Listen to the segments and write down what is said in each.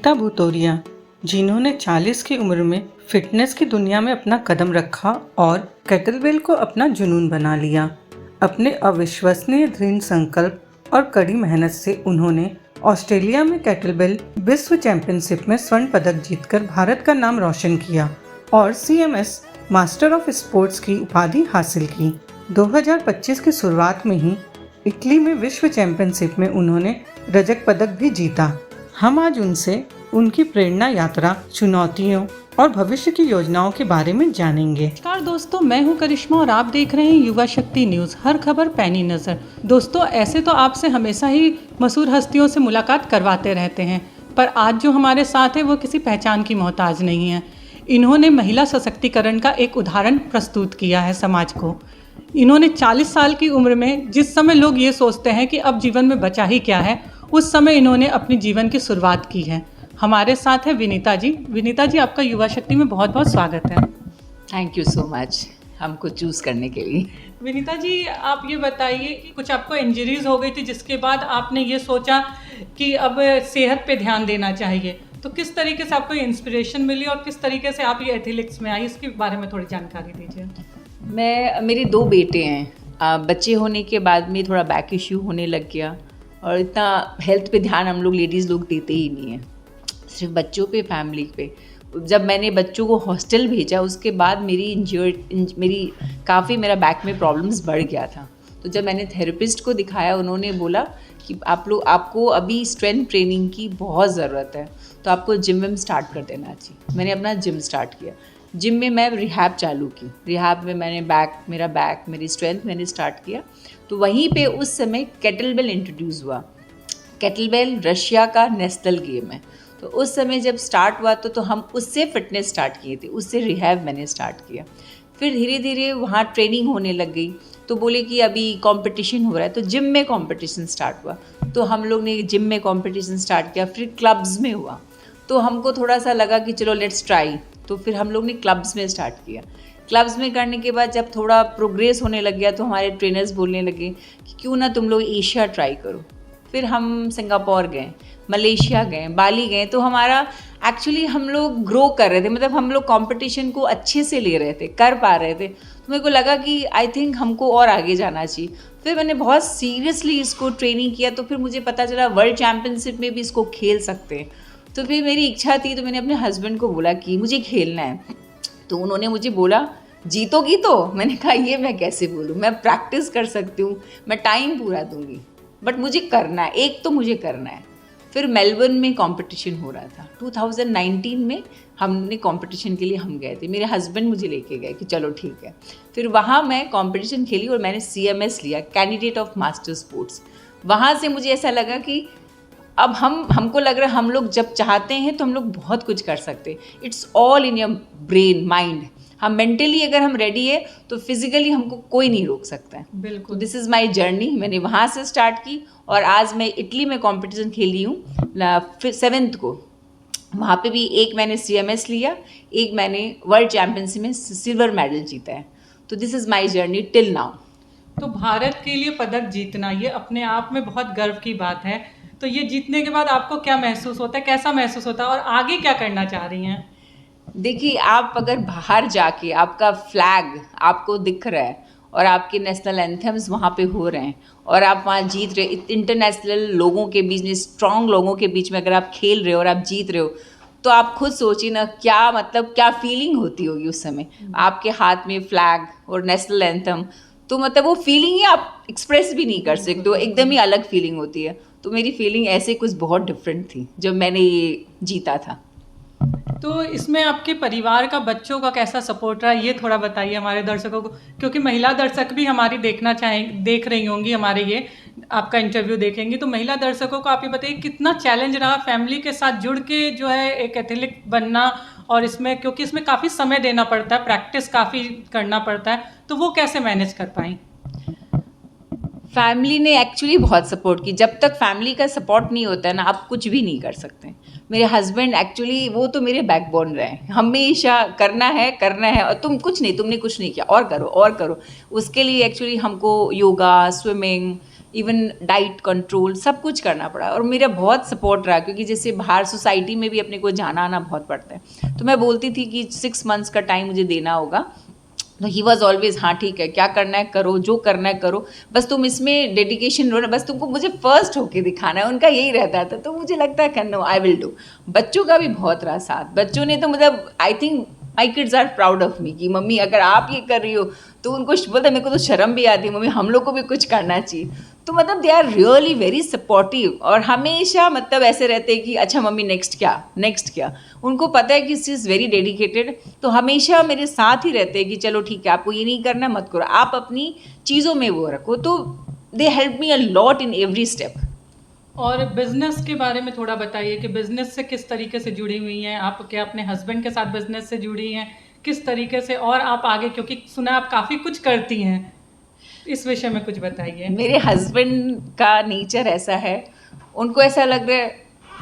विनीता भूतोरिया, जिन्होंने 40 की उम्र में फिटनेस की दुनिया में अपना कदम रखा और केटलबेल को अपना जुनून बना लिया। अपने अविश्वसनीय दृढ़ संकल्प और कड़ी मेहनत से उन्होंने ऑस्ट्रेलिया में केटलबेल विश्व चैंपियनशिप में स्वर्ण पदक जीतकर भारत का नाम रोशन किया और CMS मास्टर ऑफ स्पोर्ट्स की उपाधि हासिल की। 2025 की शुरुआत में ही इटली में विश्व चैंपियनशिप में उन्होंने रजत पदक भी जीता। हम आज उनसे उनकी प्रेरणा यात्रा, चुनौतियों और भविष्य की योजनाओं के बारे में जानेंगे। नमस्कार दोस्तों, मैं हूं करिश्मा और आप देख रहे हैं युवा शक्ति न्यूज़, हर खबर पैनी नज़र। दोस्तों, ऐसे तो आपसे हमेशा ही मशहूर हस्तियों से मुलाकात करवाते रहते हैं, पर आज जो हमारे साथ है वो किसी पहचान की मोहताज नहीं है। इन्होंने महिला सशक्तिकरण का एक उदाहरण प्रस्तुत किया है समाज को। इन्होंने 40 साल की उम्र में, जिस समय लोग ये सोचते हैं कि अब जीवन में बचा ही क्या है, उस समय इन्होंने अपनी जीवन की शुरुआत की है। हमारे साथ है विनीता जी। विनीता जी, आपका युवा शक्ति में बहुत बहुत स्वागत है। थैंक यू सो मच हमको चूज़ करने के लिए। विनीता जी, आप ये बताइए कि कुछ आपको इंजरीज हो गई थी जिसके बाद आपने ये सोचा कि अब सेहत पे ध्यान देना चाहिए, तो किस तरीके से आपको इंस्पिरेशन मिली और किस तरीके से आप ये एथलेटिक्स में आई, इसके बारे में थोड़ी जानकारी दीजिए। मेरे 2 बेटे हैं। बच्चे होने के बाद में थोड़ा बैक इश्यू होने लग गया और इतना हेल्थ पे ध्यान हम लोग लेडीज़ लोग देते ही नहीं हैं, सिर्फ बच्चों पे, फैमिली पे। जब मैंने बच्चों को हॉस्टल भेजा उसके बाद मेरा बैक में प्रॉब्लम्स बढ़ गया था। तो जब मैंने थेरेपिस्ट को दिखाया, उन्होंने बोला कि आपको अभी स्ट्रेंथ ट्रेनिंग की बहुत ज़रूरत है, तो आपको जिम में स्टार्ट कर देना चाहिए। मैंने अपना जिम स्टार्ट किया। जिम में मैं रिहैब चालू की। रिहैब में मैंने मेरी स्ट्रेंथ मैंने स्टार्ट किया। तो वहीं पे उस समय केटलबेल इंट्रोड्यूस हुआ। केटलबेल रशिया का नेशनल गेम है। तो उस समय जब स्टार्ट हुआ तो हम उससे फिटनेस स्टार्ट किए थे, उससे रिहैब मैंने स्टार्ट किया। फिर धीरे धीरे वहाँ ट्रेनिंग होने लग गई, तो बोले कि अभी कंपटीशन हो रहा है, तो जिम में कंपटीशन स्टार्ट हुआ। तो हम लोग ने जिम में कंपटीशन स्टार्ट किया। फिर क्लब्स में हुआ, तो हमको थोड़ा सा लगा कि चलो लेट्स ट्राई। तो फिर हम लोग ने क्लब्स में स्टार्ट किया। क्लब्स में करने के बाद जब थोड़ा प्रोग्रेस होने लग गया तो हमारे ट्रेनर्स बोलने लगे कि क्यों ना तुम लोग एशिया ट्राई करो। फिर हम सिंगापुर गए, मलेशिया गए, बाली गए। तो हमारा एक्चुअली हम लोग ग्रो कर रहे थे, मतलब हम लोग कंपटीशन को अच्छे से ले रहे थे, कर पा रहे थे। तो मेरे को लगा कि आई थिंक हमको और आगे जाना चाहिए। फिर मैंने बहुत सीरियसली इसको ट्रेनिंग किया। तो फिर मुझे पता चला वर्ल्ड चैम्पियनशिप में भी इसको खेल सकते हैं। तो फिर मेरी इच्छा थी, तो मैंने अपने हस्बैंड को बोला कि मुझे खेलना है। तो उन्होंने मुझे बोला जीतोगी? तो मैंने कहा ये मैं कैसे बोलूँ, मैं प्रैक्टिस कर सकती हूँ, मैं टाइम पूरा दूंगी, बट मुझे करना है, एक तो मुझे करना है। फिर मेलबर्न में कंपटीशन हो रहा था 2019 में। हमने कंपटीशन के लिए हम गए थे, मेरे हस्बैंड मुझे लेके गए कि चलो ठीक है। फिर वहाँ मैं कंपटीशन खेली और मैंने CMS लिया, कैंडिडेट ऑफ मास्टर स्पोर्ट्स। वहाँ से मुझे ऐसा लगा कि अब हमको लग रहा है हम लोग जब चाहते हैं तो हम लोग बहुत कुछ कर सकते हैं। It's all in your brain, mind. हम मेंटली अगर हम रेडी है तो फिजिकली हमको कोई नहीं रोक सकता है। बिल्कुल। This is my journey. मैंने वहाँ से स्टार्ट की और आज मैं इटली में कंपटीशन खेली हूँ 7th को। वहाँ पे भी एक मैंने CMS लिया, एक मैंने वर्ल्ड चैम्पियनशिप में सिल्वर मेडल जीता है। तो this is my journey till now. तो भारत के लिए पदक जीतना ये अपने आप में बहुत गर्व की बात है। तो ये जीतने के बाद आपको क्या महसूस होता है, कैसा महसूस होता है और आगे क्या करना चाह रही हैं? देखिए, आप अगर बाहर जाके आपका फ्लैग आपको दिख रहा है और आपके नेशनल एंथम्स वहाँ पे हो रहे हैं और आप वहाँ जीत रहे, इंटरनेशनल लोगों के बीच में, स्ट्रॉन्ग लोगों के बीच में अगर आप खेल रहे हो और आप जीत रहे हो, तो आप खुद सोचिए ना क्या फीलिंग होती होगी उस समय। आपके हाथ में फ्लैग और नेशनल एंथम, तो मतलब वो फीलिंग ही आप एक्सप्रेस भी नहीं कर सकते हो, एकदम ही अलग फीलिंग होती है। तो मेरी फीलिंग ऐसे कुछ बहुत डिफरेंट थी जब मैंने ये जीता था। तो इसमें आपके परिवार का, बच्चों का कैसा सपोर्ट रहा, ये थोड़ा बताइए हमारे दर्शकों को, क्योंकि महिला दर्शक भी हमारी देख रही होंगी, हमारे ये आपका इंटरव्यू देखेंगी। तो महिला दर्शकों को आप ये बताइए कितना चैलेंज रहा फैमिली के साथ जुड़ के जो है एक एथलीट बनना, और इसमें क्योंकि इसमें काफ़ी समय देना पड़ता है, प्रैक्टिस काफ़ी करना पड़ता है, तो वो कैसे मैनेज कर पाई? फैमिली ने एक्चुअली बहुत सपोर्ट की। जब तक फैमिली का सपोर्ट नहीं होता है ना, आप कुछ भी नहीं कर सकते। मेरे हस्बैंड एक्चुअली वो तो मेरे बैकबोन रहे, हमेशा करना है और तुमने कुछ नहीं किया, और करो। उसके लिए एक्चुअली हमको yoga, swimming, even diet control सब कुछ करना पड़ा और मेरा बहुत सपोर्ट रहा, क्योंकि जैसे बाहर सोसाइटी में भी अपने को जाना आना बहुत पड़ता है। तो मैं बोलती थी कि 6 मंथ्स का टाइम मुझे देना होगा, तो ही वॉज ऑलवेज हाँ ठीक है, क्या करना है करो, जो करना है करो, बस तुम इसमें डेडिकेशन लो ना, बस तुमको मुझे फर्स्ट होके दिखाना है, उनका यही रहता था। तो मुझे लगता है नो आई विल डू। बच्चों का भी बहुत रहा साथ, बच्चों ने तो मतलब I think my kids are proud of me कि मम्मी अगर आप ये कर रही हो तो उनको बोलता है, मेरे को तो शर्म भी आती है मम्मी, हम लोग को भी कुछ करना चाहिए। तो मतलब they are really very supportive और हमेशा मतलब ऐसे रहते हैं कि अच्छा मम्मी नेक्स्ट क्या। उनको पता है कि शी इज़ वेरी डेडिकेटेड, तो हमेशा मेरे साथ ही रहते हैं कि चलो ठीक है, आपको ये नहीं करना मत करो, आप अपनी चीज़ों में वो रखो। तो they help me a lot in every step. और बिजनेस के बारे में थोड़ा बताइए कि बिजनेस से किस तरीके से जुड़ी हुई हैं आप, क्या अपने हस्बैंड के साथ बिजनेस से जुड़ी हैं, किस तरीके से, और आप आगे, क्योंकि सुना आप काफ़ी कुछ करती हैं, इस विषय में कुछ बताइए। मेरे हस्बैंड का नेचर ऐसा है, उनको ऐसा लग रहा है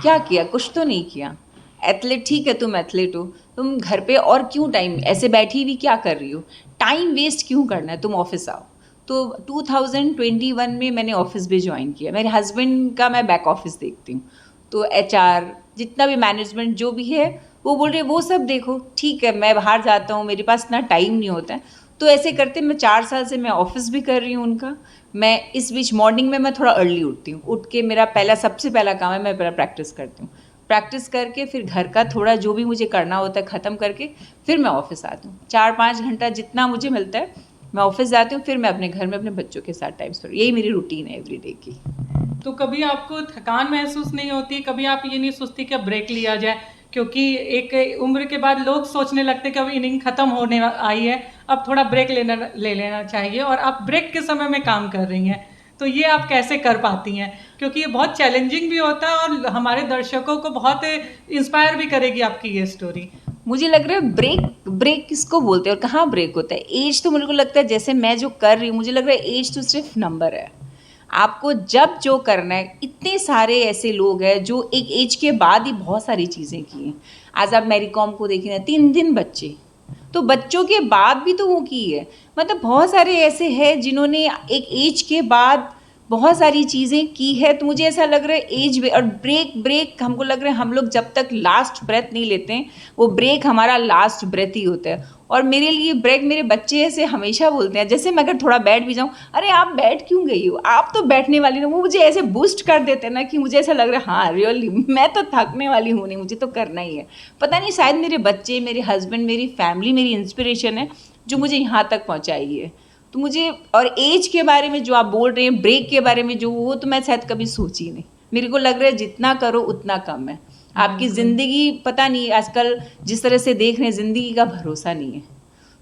क्या किया, कुछ तो नहीं किया। एथलीट ठीक है, तुम एथलीट हो, तुम घर पे और क्यों टाइम ऐसे बैठी हुई क्या कर रही हो, टाइम वेस्ट क्यों करना है, तुम ऑफिस आओ। तो 2021 में मैंने ऑफिस भी ज्वाइन किया। मेरे हस्बैंड का मैं बैक ऑफिस देखती हूँ, तो HR जितना भी मैनेजमेंट जो भी है वो बोल रहे वो सब देखो, ठीक है मैं बाहर जाता हूँ, मेरे पास इतना टाइम नहीं होता है। तो ऐसे करते मैं 4 साल से मैं ऑफिस भी कर रही हूँ उनका। मैं इस बीच मॉर्निंग में मैं थोड़ा अर्ली उठती हूँ, उठ के मेरा सबसे पहला काम है मैं पहला प्रैक्टिस करती हूँ। प्रैक्टिस करके फिर घर का थोड़ा जो भी मुझे करना होता है ख़त्म करके फिर मैं ऑफिस आती हूँ। 4-5 घंटा जितना मुझे मिलता है मैं ऑफिस जाती हूँ, फिर मैं अपने घर में अपने बच्चों के साथ टाइम स्पेंड, यही मेरी रूटीन है एवरीडे की। तो कभी आपको थकान महसूस नहीं होती, कभी आप ये नहीं सोचती कि अब ब्रेक लिया जाए, क्योंकि एक उम्र के बाद लोग सोचने लगते कि अब इनिंग खत्म होने आई है, अब थोड़ा ब्रेक ले लेना चाहिए, और आप ब्रेक के समय में काम कर रही हैं, तो ये आप कैसे कर पाती हैं? क्योंकि ये बहुत चैलेंजिंग भी होता है और हमारे दर्शकों को बहुत इंस्पायर भी करेगी आपकी ये स्टोरी। मुझे लग रहा है ब्रेक किसको बोलते हैं और कहाँ ब्रेक होता है। एज तो मुझे को लगता है जैसे मैं जो कर रही हूँ, मुझे लग रहा है एज तो सिर्फ नंबर है। आपको जब जो करना है, इतने सारे ऐसे लोग हैं जो एक एज के बाद ही बहुत सारी चीज़ें की हैं। आज आप मैरी कॉम को देखें ना, 3 बच्चे, तो बच्चों के बाद भी तो वो की है। मतलब बहुत सारे ऐसे हैं जिन्होंने एक एज के बाद बहुत सारी चीज़ें की है। तो मुझे ऐसा लग रहा है एज और ब्रेक हमको लग रहा है हम लोग जब तक लास्ट ब्रेथ नहीं लेते हैं, वो ब्रेक हमारा लास्ट ब्रेथ ही होता है। और मेरे लिए ब्रेक, मेरे बच्चे ऐसे हमेशा बोलते हैं, जैसे मैं अगर थोड़ा बैठ भी जाऊँ, अरे आप बैठ क्यों गई हो, आप तो बैठने वाली ना, वो मुझे ऐसे बूस्ट कर देते हैं ना कि मुझे ऐसा लग रहा है हाँ रियली मैं तो थकने वाली हूँ नहीं, मुझे तो करना ही है। पता नहीं शायद मेरे बच्चे, मेरे हस्बैंड, मेरी फैमिली मेरी इंस्पिरेशन है जो मुझे यहाँ तक पहुँचाई है। तो मुझे, और एज के बारे में जो आप बोल रहे हैं, ब्रेक के बारे में जो, वो तो मैं शायद कभी सोची नहीं। मेरे को लग रहा है जितना करो उतना कम है। आपकी ज़िंदगी पता नहीं आजकल जिस तरह से देख रहे हैं, ज़िंदगी का भरोसा नहीं है।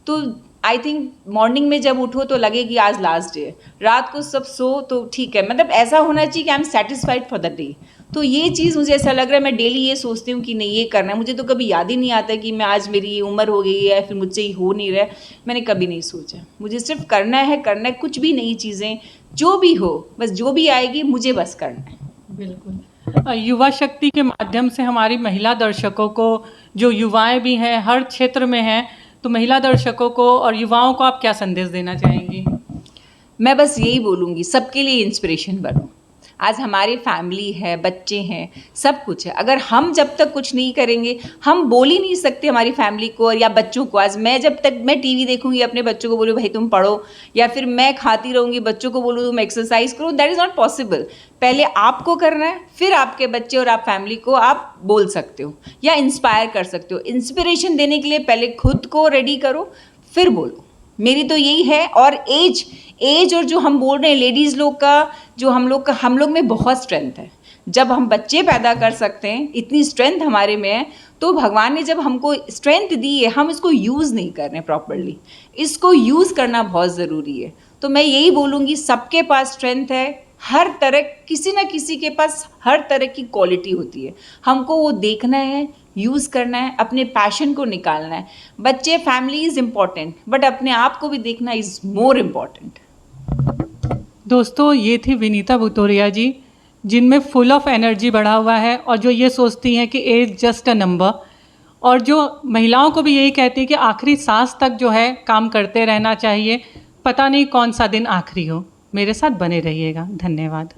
तो आई थिंक मॉर्निंग में जब उठो तो लगे कि आज लास्ट डे है, रात को सब सो तो ठीक है, मतलब ऐसा होना चाहिए कि I am satisfied for the day. तो ये चीज़ मुझे ऐसा लग रहा है, मैं डेली ये सोचती हूँ कि नहीं ये करना है। मुझे तो कभी याद ही नहीं आता कि मैं आज मेरी ये उम्र हो गई है, फिर मुझसे ही हो नहीं रहा है, मैंने कभी नहीं सोचा। मुझे सिर्फ करना है, कुछ भी नई चीज़ें जो भी हो, बस जो भी आएगी मुझे बस करना है। बिल्कुल। युवा शक्ति के माध्यम से हमारी महिला दर्शकों को, जो युवाएं भी हैं हर क्षेत्र में हैं, तो महिला दर्शकों को और युवाओं को आप क्या संदेश देना चाहेंगी? मैं बस यही बोलूँगी, सबके लिए इंस्पिरेशन बनो। आज हमारी फैमिली है, बच्चे हैं, सब कुछ है। अगर हम जब तक कुछ नहीं करेंगे, हम बोल ही नहीं सकते हमारी फैमिली को या बच्चों को। आज मैं जब तक मैं टीवी देखूंगी, अपने बच्चों को बोलूँ भाई तुम पढ़ो, या फिर मैं खाती रहूँगी बच्चों को बोलूँ तुम एक्सरसाइज करो, दैट इज़ नॉट पॉसिबल। पहले आपको करना है, फिर आपके बच्चे और आप फैमिली को आप बोल सकते हो या इंस्पायर कर सकते हो। इंस्पिरेशन देने के लिए पहले खुद को रेडी करो, फिर बोलो। मेरी तो यही है। और एज और जो हम बोल रहे हैं लेडीज़ लोग का, जो हम लोग में बहुत स्ट्रेंथ है। जब हम बच्चे पैदा कर सकते हैं, इतनी स्ट्रेंथ हमारे में है, तो भगवान ने जब हमको स्ट्रेंथ दी है, हम इसको यूज़ नहीं कर रहे प्रॉपरली। इसको यूज़ करना बहुत ज़रूरी है। तो मैं यही बोलूँगी, सबके पास स्ट्रेंथ है, हर तरह, किसी ना किसी के पास हर तरह की क्वालिटी होती है। हमको वो देखना है, यूज़ करना है, अपने पैशन को निकालना है। बच्चे, फैमिली इज़ इम्पॉर्टेंट, बट अपने आप को भी देखना इज़ मोर इम्पॉर्टेंट। दोस्तों, ये थी विनीता भुतोरिया जी, जिनमें फुल ऑफ एनर्जी बढ़ा हुआ है और जो ये सोचती हैं कि एज जस्ट अ नंबर, और जो महिलाओं को भी यही कहती है कि आखिरी सांस तक जो है काम करते रहना चाहिए, पता नहीं कौन सा दिन आखिरी हो। मेरे साथ बने रहिएगा। धन्यवाद।